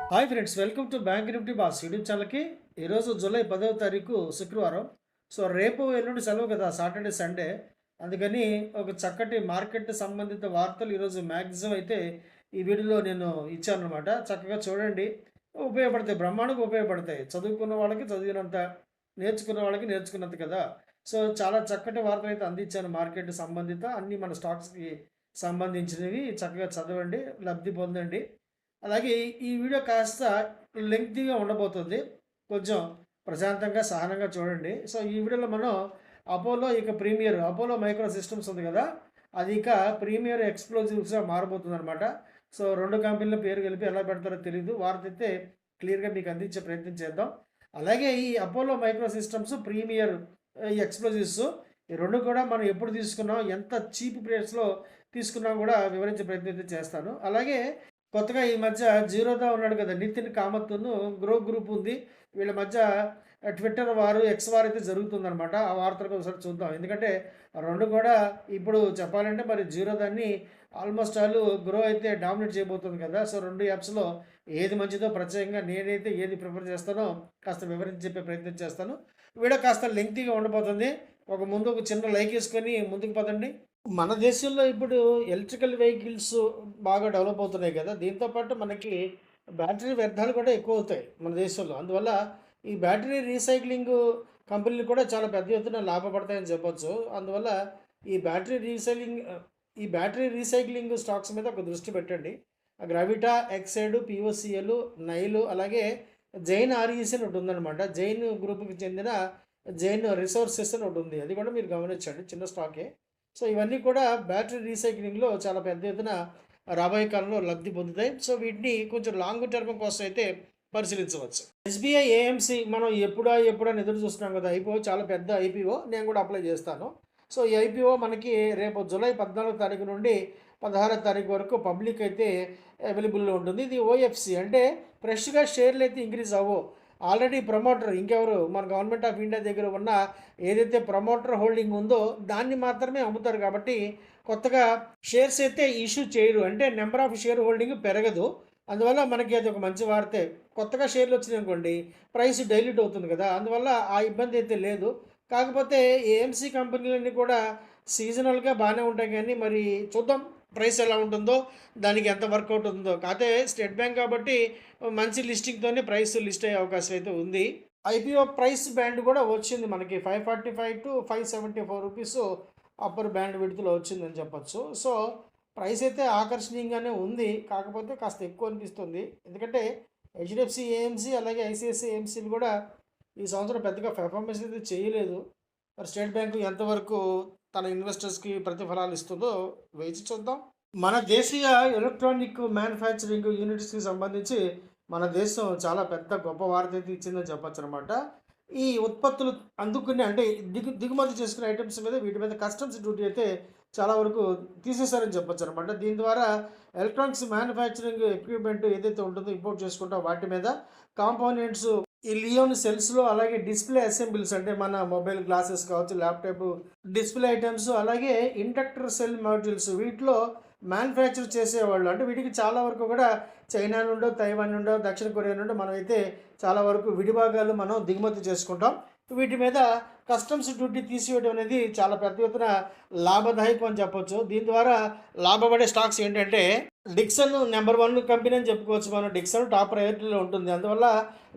Hi friends, welcome to bank Nifty boss YouTube ఛానల్కి. ఈరోజు July 10వ తారీఖు శుక్రవారం. సో రేపు ఎల్లుండి సెలవు కదా, సాటర్డే సండే. అందుకని ఒక చక్కటి మార్కెట్ సంబంధిత వార్తలు ఈరోజు మ్యాక్సిమం అయితే ఈ వీడియోలో నేను ఇచ్చాను అనమాట. చక్కగా చూడండి, ఉపయోగపడతాయి, బ్రహ్మాండంగా ఉపయోగపడతాయి. చదువుకున్న వాళ్ళకి చదివినంత, నేర్చుకున్న వాళ్ళకి నేర్చుకున్నంత కదా. సో చాలా చక్కటి వార్తలు అయితే అందించాను మార్కెట్ సంబంధిత అన్ని మన స్టాక్స్కి సంబంధించినవి. చక్కగా చదవండి, లబ్ధి పొందండి. అలాగే ఈ వీడియో కాస్త లెంగ్తీగా ఉండబోతుంది. కొంచెం ప్రశాంతంగా, సహనంగా చూడండి. సో ఈ వీడియోలో మనం అపోలో మైక్రో సిస్టమ్స్ ఉంది కదా, అది ఇక ప్రీమియర్ ఎక్స్ప్లోజివ్స్గా మారబోతుందనమాట. సో 2 కంపెనీల పేరు కలిపి ఎలా పెడతారో తెలీదు. వార్త అయితే క్లియర్‌గా మీకు అందించే ప్రయత్నం చేద్దాం. అలాగే ఈ Apollo micro systems, premier explosives, ఈ 2 కూడా మనం ఎప్పుడు తీసుకున్నాం, ఎంత చీప్ ప్రైస్‌లో తీసుకున్నాం కూడా వివరించే ప్రయత్నం అయితే చేస్తాను. అలాగే కొత్తగా ఈ మధ్య జీరోదా ఉన్నాడు కదా, నితిన్ కామత్‌ను గ్రూప్ ఉంది. వీళ్ళ మధ్య ట్విట్టర్ వారు, ఎక్స్ వార్ అయితే జరుగుతుందనమాట. ఆ వార్తలు ఒకసారి చూద్దాం. ఎందుకంటే 2 కూడా ఇప్పుడు చెప్పాలంటే మరి జీరోదాన్ని ఆల్మోస్ట్ ఆల్ గ్రో అయితే డామినేట్ చేయబోతుంది కదా. సో 2 యాప్స్‌లో ఏది మంచిదో ప్రత్యేకంగా నేనైతే ఏది ప్రిఫర్ చేస్తానో కాస్త వివరించి చెప్పే ప్రయత్నం చేస్తాను. వీడియో కాస్త లెంగ్తీగా ఉండబోతుంది. ముందు ఒక చిన్న లైక్ వేసుకొని ముందుకు పదండి. మన దేశంలో ఇప్పుడు ఎలక్ట్రికల్ వెహికల్స్ బాగా డెవలప్ అవుతున్నాయి కదా. దీంతో పాటు మనకి బ్యాటరీ వ్యర్థాలు కూడా ఎక్కువ అవుతాయి మన దేశంలో. అందువల్ల ఈ బ్యాటరీ రీసైక్లింగ్ కంపెనీలు కూడా చాలా పెద్ద ఎత్తున లాభపడతాయని చెప్పొచ్చు. అందువల్ల ఈ బ్యాటరీ రీసైక్లింగ్ ఈ బ్యాటరీ రీసైక్లింగ్ స్టాక్స్ మీద ఒక దృష్టి పెట్టండి. గ్రావిటా, ఎక్సైడ్, పిఓసిఎల్, నైలు, అలాగే జైన్ ఆర్ఈసీ అని ఒకటి ఉందన్నమాట. జైన్ గ్రూప్కి చెందిన జైన్ రిసోర్సెస్ అని ఒకటి ఉంది. అది కూడా మీరు గమనించండి, చిన్న స్టాకే. సో ఇవన్నీ కూడా బ్యాటరీ రీసైక్లింగ్లో చాలా పెద్ద ఎత్తున రాబోయే కాలంలో లబ్ధి పొందుతాయి. సో వీటిని కొంచెం లాంగ్ టర్మ్ కోసం అయితే పరిశీలించవచ్చు. ఎస్బీఐ ఏఎంసీ మనం ఎప్పుడని ఎదురు చూస్తున్నాం కదా. ఐపీఓ చాలా పెద్ద ఐపీఓ, నేను కూడా అప్లై చేస్తాను. సో ఈ ఐపీఓ మనకి రేపు జూలై 14వ తారీఖు నుండి 16వ తారీఖు వరకు పబ్లిక్ అయితే అవైలబుల్లో ఉంటుంది. ఇది ఓఎఫ్సి అంటే ఫ్రెష్గా షేర్లు అయితే ఇంక్రీజ్ అవ్వవు. ఆల్రెడీ ప్రమోటర్ ఇంకెవరు, మన గవర్నమెంట్ ఆఫ్ ఇండియా దగ్గర ఉన్న ఏదైతే ప్రమోటర్ హోల్డింగ్ ఉందో దాన్ని మాత్రమే అమ్ముతారు. కాబట్టి కొత్తగా షేర్స్ అయితే ఇష్యూ చేయరు, అంటే నెంబర్ ఆఫ్ షేర్ హోల్డింగ్ పెరగదు. అందువల్ల మనకి అది ఒక మంచి వార్తే. కొత్తగా షేర్లు వచ్చినాయి అనుకోండి, ప్రైస్ డైల్యూట్ అవుతుంది కదా. అందువల్ల ఆ ఇబ్బంది అయితే లేదు. కాకపోతే ఏఎంసీ కంపెనీలన్నీ కూడా సీజనల్గా బాగానే ఉంటాయి, కానీ మరి చూద్దాం ప్రైస్ ఎలా ఉంటుందో, దానికి ఎంత వర్కౌట్ ఉందో. కాకపోతే స్టేట్ బ్యాంక్ కాబట్టి మంచి లిస్టింగ్తోనే ప్రైస్ లిస్ట్ అయ్యే అవకాశం అయితే ఉంది. ఐపీఓ ప్రైస్ బ్యాండ్ కూడా వచ్చింది మనకి 545 టు 574 రూపీస్ అప్పర్ బ్యాండ్ విడుదల వచ్చిందని చెప్పొచ్చు. సో ప్రైస్ అయితే ఆకర్షణీయంగానే ఉంది. కాకపోతే కాస్త ఎక్కువ అనిపిస్తుంది. ఎందుకంటే హెచ్డిఎఫ్సి ఏఎంసీ అలాగే ఐసిఐసిఐ ఏఎంసీలు కూడా ఈ సంవత్సరం పెద్దగా పెర్ఫార్మెన్స్ అయితే చేయలేదు. మరి స్టేట్ బ్యాంకు ఎంతవరకు తన ఇన్వెస్టర్స్కి ప్రతిఫలాలు ఇస్తుందో వేచి చూద్దాం. మన దేశీయ ఎలక్ట్రానిక్ మ్యానుఫ్యాక్చరింగ్ యూనిట్స్కి సంబంధించి మన దేశం చాలా పెద్ద గొప్ప వార్త అయితే ఇచ్చిందని చెప్పొచ్చు అనమాట. ఈ ఉత్పత్తులు అందుకునే, అంటే దిగుమతి చేసుకునే ఐటమ్స్ మీద, వీటి మీద కస్టమ్స్ డ్యూటీ అయితే చాలా వరకు తీసేశారని చెప్పొచ్చు అనమాట. దీని ద్వారా ఎలక్ట్రానిక్స్ మ్యానుఫ్యాక్చరింగ్ ఎక్విప్మెంట్ ఏదైతే ఉంటుందో ఇంపోర్ట్ చేసుకుంటా వాటి మీద కాంపోనెంట్స్, ఈ లియోన్ సెల్స్లో, అలాగే డిస్ప్లే అసెంబ్లీస్ అంటే మన మొబైల్ గ్లాసెస్ కావచ్చు, ల్యాప్టాప్ డిస్ప్లే ఐటమ్స్, అలాగే ఇండక్టర్ సెల్ మాడ్యూల్స్, వీటిలో మ్యానుఫ్యాక్చర్ చేసేవాళ్ళు. అంటే వీటికి చాలా వరకు కూడా చైనా నుండో, తైవాన్ నుండో, దక్షిణ కొరియా నుండో మనమైతే చాలా వరకు విడిభాగాలు మనం దిగుమతి చేసుకుంటాం. వీటి మీద కస్టమ్స్ డ్యూటీ తీసివేయడం అనేది చాలా పెద్ద ఎత్తున లాభదాయకం అని చెప్పొచ్చు. దీని ద్వారా లాభపడే స్టాక్స్ ఏంటంటే డిక్సన్ నెంబర్ 1 కంపెనీ అని చెప్పుకోవచ్చు. మనం డిక్సన్ టాప్ ప్రయారిటీలో ఉంటుంది. అందువల్ల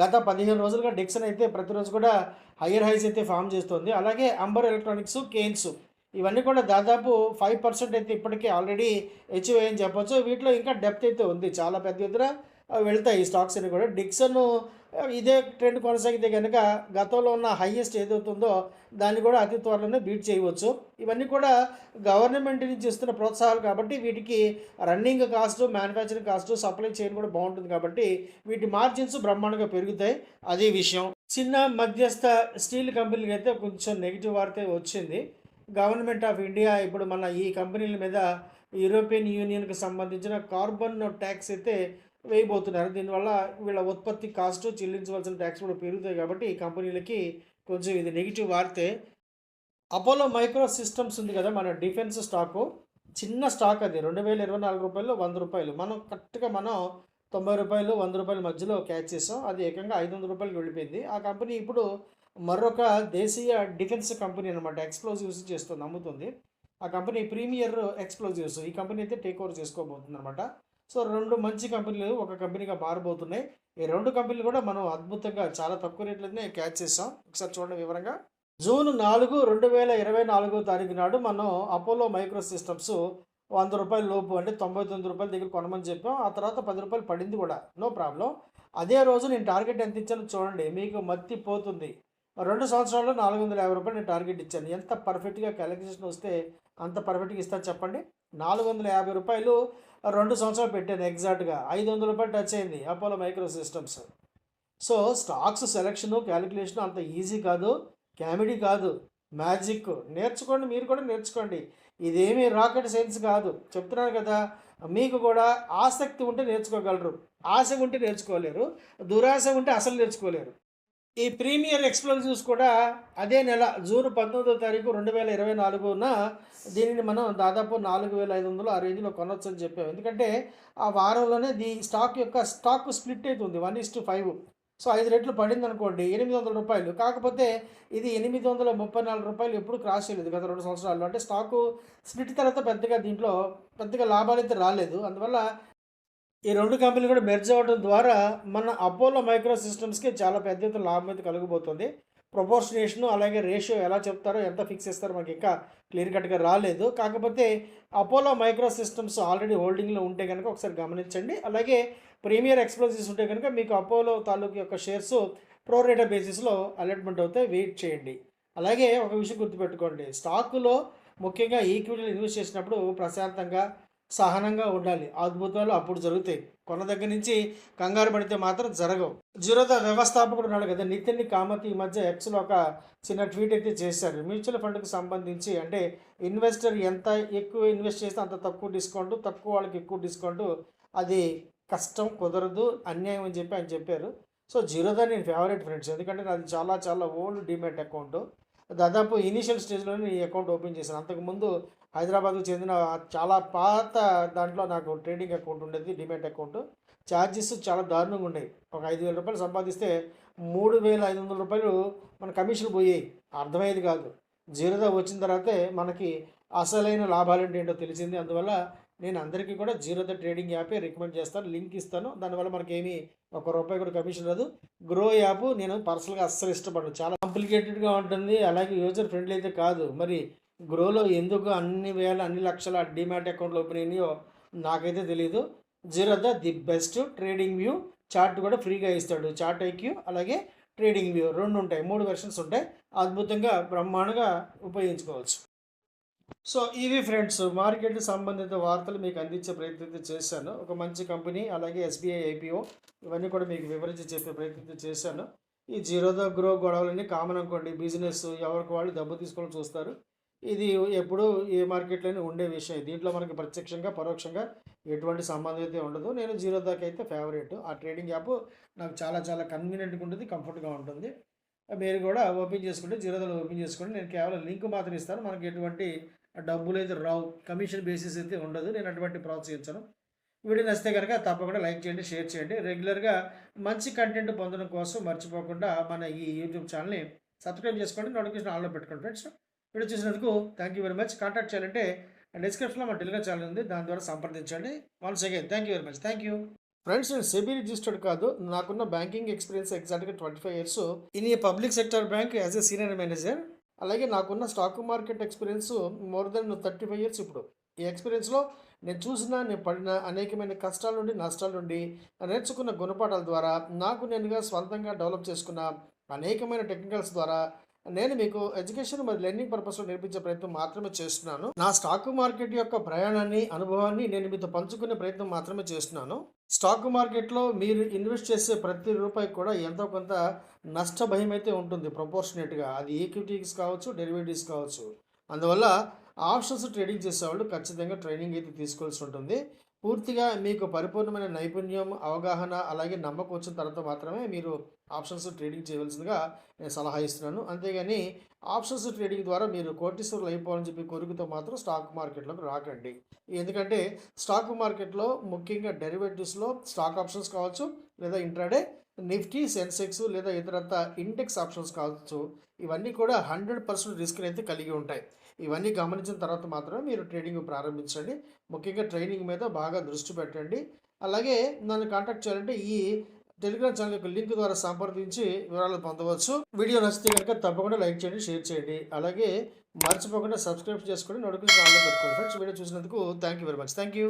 గత 15 రోజులుగా డిక్సన్ అయితే ప్రతిరోజు కూడా హయ్యర్ హైస్ అయితే ఫామ్ చేస్తుంది. అలాగే అంబర్ ఎలక్ట్రానిక్స్, కేన్స్, ఇవన్నీ కూడా దాదాపు 5% అయితే ఇప్పటికే ఆల్రెడీ అచీవ్ అయ్యని చెప్పొచ్చు. వీటిలో ఇంకా డెప్త్ అయితే ఉంది, చాలా పెద్ద ఎత్తున వెళ్తాయి ఈ స్టాక్స్ అని కూడా. డిక్సన్ ఇదే ట్రెండ్ కొనసాగితే కనుక గతంలో ఉన్న హైయెస్ట్ ఏదవుతుందో దాన్ని కూడా అతి త్వరలోనే బీట్ చేయవచ్చు. ఇవన్నీ కూడా గవర్నమెంట్ నుంచి ఇస్తున్న ప్రోత్సాహాలు కాబట్టి వీటికి running cost, manufacturing cost, supply chain కూడా బాగుంటుంది. కాబట్టి వీటి మార్జిన్స్ బ్రహ్మాండంగా పెరుగుతాయి. అదే విషయం. చిన్న మధ్యస్థ స్టీల్ కంపెనీలకి అయితే కొంచెం నెగిటివ్ వార్త వచ్చింది. గవర్నమెంట్ ఆఫ్ ఇండియా ఇప్పుడు మన ఈ కంపెనీల మీద యూరోపియన్ యూనియన్కి సంబంధించిన కార్బన్ ట్యాక్స్ అయితే వేయబోతున్నారు. దీనివల్ల వీళ్ళ ఉత్పత్తి కాస్ట్, చెల్లించవలసిన ట్యాక్స్ కూడా పెరుగుతాయి. కాబట్టి ఈ కంపెనీలకి కొంచెం ఇది నెగిటివ్ వార్తే. అపోలో మైక్రో సిస్టమ్స్ ఉంది కదా, మన డిఫెన్స్ స్టాకు, చిన్న స్టాక్ అది. 2024 రూపాయలు, 100 రూపాయలు. మనం కరెక్ట్గా రూ. 90, రూ. 100 మధ్యలో క్యాచ్ చేసాం. అది ఏకంగా రూ. 500కి వెళ్ళిపోయింది. ఆ కంపెనీ ఇప్పుడు మరొక దేశీయ డిఫెన్స్ కంపెనీ అనమాట. ఎక్స్‌ప్లోజివ్స్ చేస్తుంది, అమ్ముతుంది. ఆ కంపెనీ ప్రీమియర్ ఎక్స్‌ప్లోజివ్స్. ఈ కంపెనీ అయితే టేక్ ఓవర్ చేసుకోబోతుందనమాట. సో 2 మంచి కంపెనీలు ఒక కంపెనీగా మారబోతున్నాయి. ఈ 2 కంపెనీలు కూడా మనం అద్భుతంగా చాలా తక్కువ రేట్లోనే క్యాచ్ చేసాం. ఒకసారి చూడండి వివరంగా. జూన్ 4, 2024 తారీఖు నాడు మనం అపోలో మైక్రో సిస్టమ్స్ రూ. 100 లోపు అంటే రూ. 99 దగ్గర కొనమని చెప్పాం. ఆ తర్వాత రూ. 10 పడింది కూడా. No problem. అదే రోజు నేను టార్గెట్ ఎంత ఇచ్చానో చూడండి, మీకు మత్తిపోతుంది. 2 సంవత్సరాల్లో రూ. 450 నేను టార్గెట్ ఇచ్చాను. ఎంత పర్ఫెక్ట్‌గా క్యాలిక్యులేషన్ వస్తే అంత పర్ఫెక్ట్‌గా ఇస్తాను చెప్పండి. రూ. 450 2 సంవత్సరాలు పెట్టాను ఎగ్జాక్ట్‌గా. రూ. 500 టచ్ అయింది Apollo micro systems. So stocks selection, calculation అంత ఈజీ కాదు. కామెడీ కాదు. మ్యాజిక్. నేర్చుకోండి, మీరు కూడా నేర్చుకోండి. ఇదేమీ రాకెట్ సైన్స్ కాదు. చెప్తున్నాను కదా! మీకు కూడా ఆసక్తి ఉంటే నేర్చుకోగలరు. ఆశ ఉంటే నేర్చుకోలేరు. దురాశ ఉంటే అసలు నేర్చుకోలేరు. ఈ ప్రీమియర్ ఎక్స్‌ప్లోజివ్స్ కూడా అదే నెల జూన్ 19వ తారీఖు 2024న దీనిని మనం దాదాపు 4500 ఆ రేంజ్‌లో కొనొచ్చని చెప్పాం. ఎందుకంటే ఆ వారంలోనే స్టాక్ స్ప్లిట్ అయితుంది 1:5. సో 5 రెట్లు పడిందనుకోండి రూ. 800. కాకపోతే ఇది రూ. 834 ఎప్పుడు క్రాస్ చేయలేదు గత 2 సంవత్సరాల్లో. అంటే స్టాకు స్ప్లిట్ తర్వాత పెద్దగా లాభాలైతే రాలేదు. అందువల్ల ఈ 2 కంపెనీలు కూడా మెర్జ్ అవ్వడం ద్వారా మన అపోలో మైక్రో సిస్టమ్స్‌కి చాలా పెద్ద ఎత్తున లాభం అయితే కలగబోతుంది. ప్రొపోర్షనేషను అలాగే రేషియో ఎలా చెప్తారో, ఎంత ఫిక్స్ చేస్తారో మనకి ఇంకా క్లియర్ కట్‌గా రాలేదు. కాకపోతే అపోలో మైక్రో సిస్టమ్స్ ఆల్రెడీ హోల్డింగ్‌లో ఉంటే గనుక ఒకసారి గమనించండి. అలాగే ప్రీమియర్ ఎక్స్‌ప్లోజివ్స్ ఉంటే కనుక మీకు అపోలో తాలూకు యొక్క షేర్స్ ప్రో రేటా బేసిస్‌లో అలాట్‌మెంట్ అవుతాయి. వెయిట్ చేయండి. అలాగే ఒక విషయం గుర్తుపెట్టుకోండి. స్టాకులో ముఖ్యంగా ఈక్విటీలో ఇన్వెస్ట్ చేసినప్పుడు ప్రశాంతంగా, సహనంగా ఉండాలి. అద్భుతాలు అప్పుడు జరుగుతాయి. కొన్న దగ్గర నుంచి కంగారు పడితే మాత్రం జరగవు. జీరోదా వ్యవస్థాపకుడు ఉన్నాడు కదా నితిన్ కామత్, ఈ మధ్య ఎక్స్‌లో ఒక చిన్న ట్వీట్ అయితే చేశారు. మ్యూచువల్ ఫండ్‌కి సంబంధించి అంటే ఇన్వెస్టర్ ఎంత ఎక్కువ ఇన్వెస్ట్ చేస్తే అంత తక్కువ డిస్కౌంట్, తక్కువ వాళ్ళకి ఎక్కువ డిస్కౌంట్. అది కష్టం, కుదరదు, అన్యాయం అని చెప్పి ఆయన చెప్పారు. సో జీరోదా నేను ఫేవరెట్ ఫ్రెండ్స్. ఎందుకంటే నాది చాలా చాలా ఓల్డ్ డీమ్యాట్ అకౌంట్. దాదాపు ఇనీషియల్ స్టేజ్‌లోనే ఈ అకౌంట్ ఓపెన్ చేశాను. అంతకుముందు హైదరాబాద్‌కు చెందిన చాలా పాత దాంట్లో నాకు ట్రేడింగ్ అకౌంట్ ఉండేది, డీమ్యాట్ అకౌంట్. ఛార్జెస్ చాలా దారుణంగా ఉండేవి. ఒక రూ. 5,000 సంపాదిస్తే రూ. 3,500 మన కమిషన్ పోయాయి. అర్థమయ్యేది కాదు. జీరోదా వచ్చిన తర్వాతే మనకి అసలైన లాభాలంటే ఏంటో తెలిసింది. అందువల్ల నేను అందరికీ కూడా జీరోదా ట్రేడింగ్ యాపే రికమెండ్ చేస్తాను. లింక్ ఇస్తాను. దానివల్ల మనకేమీ రూపాయి కూడా కమిషన్ రాదు. గ్రో యాప్ నేను పర్సనల్‌గా అస్సలు ఇష్టపడను. చాలా కాంప్లికేటెడ్‌గా ఉంటుంది. అలాగే యూజర్ ఫ్రెండ్లీ అయితే కాదు. మరి గ్రోలో ఎందుకు అన్ని వేల, అన్ని లక్షల డీమ్యాట్ అకౌంట్లు ఓపెన్ అయినాయో నాకైతే తెలీదు. Zerodha the best. Trading view chart కూడా ఫ్రీగా ఇస్తాడు. చార్ట్ ఐక్యూ అలాగే ట్రేడింగ్ వ్యూ 2 ఉంటాయి. 3 వెర్షన్స్ ఉంటాయి. అద్భుతంగా బ్రహ్మాండంగా ఉపయోగించుకోవచ్చు. సో ఇవి ఫ్రెండ్స్ మార్కెట్ సంబంధిత వార్తలు మీకు అందించే ప్రయత్నం అయితే చేశాను. ఒక మంచి కంపెనీ అలాగే ఎస్బీఐ ఐపీఓ ఇవన్నీ కూడా మీకు వివరించి చెప్పే ప్రయత్నం చేశాను. ఈ జీరోదా గ్రో గొడవలన్నీ కామన్ అనుకోండి. బిజినెస్ ఎవరికి వాళ్ళు దెబ్బ తీసుకోవాలని చూస్తారు. ఇది ఎప్పుడు ఏ మార్కెట్లోనే ఉండే విషయం. దీంట్లో మనకి ప్రత్యక్షంగా పరోక్షంగా ఎటువంటి సంబంధం అయితే ఉండదు. నేను జీరోదాకి అయితే ఫేవరెట్. ఆ ట్రేడింగ్ యాప్ నాకు చాలా చాలా కన్వీనియంట్గా ఉంటుంది, కంఫర్ట్గా ఉంటుంది. మీరు కూడా ఓపెన్ చేసుకుంటే జీరోదాలో ఓపెన్ చేసుకోండి. నేను కేవలం లింక్ మాత్రం ఇస్తాను. మనకి ఎటువంటి డబ్బులు అయితే రావు, కమిషన్ బేసిస్ అయితే ఉండదు. నేను అటువంటి ప్రోత్సహించను. వీడియో నచ్చితే కనుక తప్పకుండా లైక్ చేయండి, షేర్ చేయండి. రెగ్యులర్గా మంచి కంటెంట్ పొందడం కోసం మర్చిపోకుండా మన ఈ యూట్యూబ్ ఛానల్ని సబ్స్క్రైబ్ చేసుకోండి, నోటిఫికేషన్ ఆన్లో పెట్టుకోండి ఫ్రెండ్స్. వీడియో చూసినందుకు thank you very much. Contact చేయాలంటే డిస్క్రిప్షన్లో మన టెలిగ్రామ్ ఛానల్ ఉంది, దాని ద్వారా సంప్రదించండి. Once again thank you very much. Thank you friends. నేను సెబీ రిజిస్టర్డ్ కాదు. నాకున్న బ్యాంకింగ్ ఎక్స్పీరియన్స్ ఎగ్జాక్ట్గా 25 years in a public sector bank as a senior manager. అలాగే నాకున్న stock market experience more than 35 years ఇప్పుడు. ఈ ఎక్స్పీరియన్స్లో నేను పడిన అనేకమైన కష్టాల నుండి, నష్టాల నుండి నేర్చుకున్న గుణపాఠాల ద్వారా నాకు నేనుగా స్వంతంగా డెవలప్ చేసుకున్న అనేకమైన టెక్నికల్స్ ద్వారా నేను మీకు ఎడ్యుకేషన్ మరియు లెర్నింగ్ పర్పస్లో నేర్పించే ప్రయత్నం మాత్రమే చేస్తున్నాను. నా స్టాక్ మార్కెట్ యొక్క ప్రయాణాన్ని, అనుభవాన్ని నేను మీతో పంచుకునే ప్రయత్నం మాత్రమే చేస్తున్నాను. స్టాక్ మార్కెట్లో మీరు ఇన్వెస్ట్ చేసే ప్రతి రూపాయి కూడా ఎంతో కొంత నష్ట భయం అయితే ఉంటుంది ప్రపోర్షనేట్గా. అది ఈక్విటీస్ కావచ్చు, డెరివేటివ్స్ కావచ్చు. అందువల్ల ఆప్షన్స్ ట్రేడింగ్ చేసేవాళ్ళు ఖచ్చితంగా ట్రైనింగ్ అయితే తీసుకోవాల్సి ఉంటుంది. పూర్తిగా మీకు పరిపూర్ణమైన నైపుణ్యం, అవగాహన అలాగే నమ్మకం వచ్చిన తర్వాత మాత్రమే మీరు ఆప్షన్స్ ట్రేడింగ్ చేయవలసిందిగా నేను సలహా ఇస్తున్నాను. అంతేగాని ఆప్షన్స్ ట్రేడింగ్ ద్వారా మీరు కోటీశ్వరులు అయిపోవాలని చెప్పి కోరికతో మాత్రం స్టాక్ మార్కెట్‌లోకి రాకండి. ఎందుకంటే స్టాక్ మార్కెట్‌లో ముఖ్యంగా డెరివేటివ్స్‌లో స్టాక్ ఆప్షన్స్ కావచ్చు, లేదా ఇంట్రాడే నిఫ్టీ, సెన్సెక్స్ లేదా ఇతరత్రా ఇండెక్స్ ఆప్షన్స్ కావచ్చు. ఇవన్నీ కూడా 100% రిస్క్‌నైతే కలిగి ఉంటాయి. ఇవన్నీ గమనించిన తర్వాత మాత్రమే మీరు ట్రేడింగ్ ప్రారంభించండి. ముఖ్యంగా ట్రైనింగ్ మీద బాగా దృష్టి పెట్టండి. అలాగే నన్ను కాంటాక్ట్ చేయాలంటే ఈ టెలిగ్రామ్ ఛానల్ యొక్క లింక్ ద్వారా సంప్రదించి వివరాలు పొందవచ్చు. వీడియో నచ్చితే కనుక తప్పకుండా లైక్ చేయండి, షేర్ చేయండి. అలాగే మర్చిపోకుండా సబ్స్క్రైబ్ చేసుకొని నోటిఫికేషన్ ఆన్‌లో పెట్టుకోండి ఫ్రెండ్స్. వీడియో చూసినందుకు thank you very much. Thank you.